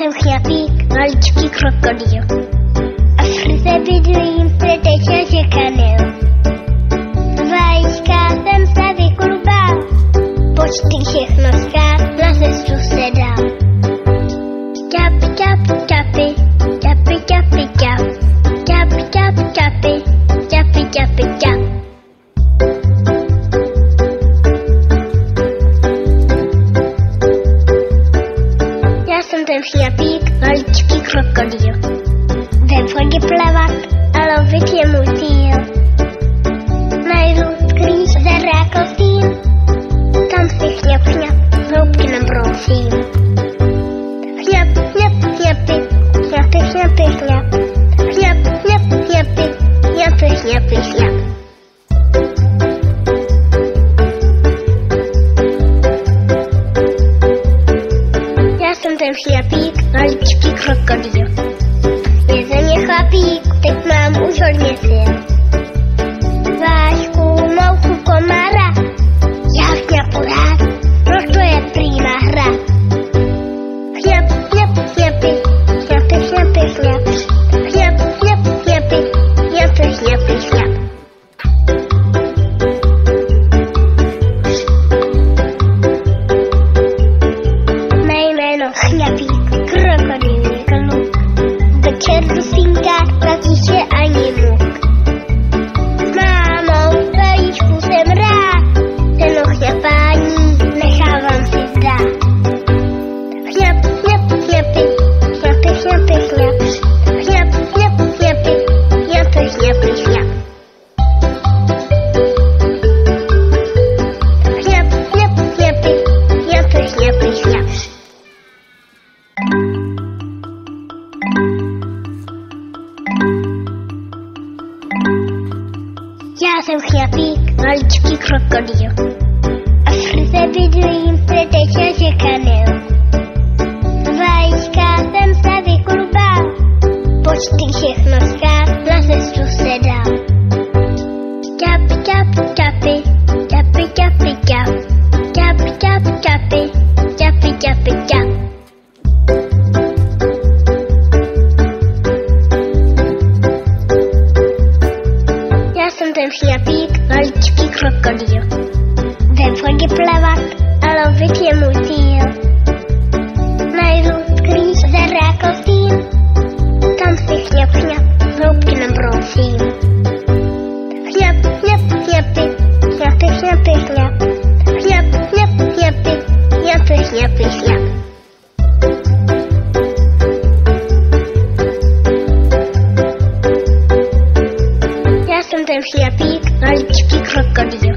jsem chňapík, maličký krokodýl. A v Africe bydlím, kde teče řeka Nil. Z vajíčka jsem se vyklubal, počty všechno ská, na cestu se dal. Čap, čap, čapy, čapy, čapy, čap. Čap, čap, čapy, čapy, čapy, čap. Já jsem ten chňapík, maličký krokodýl. Ve vodě plavat a lovit je můj cíl. Najdu sklíč za rákosím, tam si chňap, chňap, hloubky nabrousím. Chňap, chňap, chňapy, chňapy, chňapy, chňap. Chňap, chňap, chňapy, chňapy, chňapy, chňap. Já jsem ten chňapík, maličký krokodýl. Je ze mě chlapík, teď mám už hodně sil. Vášku, mouchu, komára, já chňapu rád, proto je prýma hra. Chňap, chňap, chňapy, chňapy, chňapy, chňap. Chňap, chňap, chňapy, chňapy, chňapy, chňap. Mé jméno chňapík, krokodýlní kluk. Večer dusínka, platíše ani muk. S mámou vajíčku jsem rád, ten chňapání nechávám si zdát. Chňap, chňap, chňapy, chňapy, chňapy, chňap. Chňap, chňap, chňapy, chňapy, chňapy, chňap. Chňap, chňap, chňapy, chňapy, chňapy, chňap. Já jsem chňapík, maličký krokodýl. A v Africe bydlím, kde teče řeka Nil. Z vajíčka jsem se vyklubal, počty všechno ská, na cestu se dal. Čap, čap, čapy, čapy, čapy, čap. Čap, čap, čapy, čapy, čapy, čap. Já jsem ten chňapík, maličký krokodýl. Ve vodě plavat a lovit je můj cíl. Najdu sklíč za rákosím, tam si chňap, chňap, hloubky nabrousím. Chňap, chňap, chňapy, chňapy, chňapy, chňap. Chňap, chňap, chňapy, chňapy, chňapy, chňap. Já jsem ten chňapík, maličký krokodýl.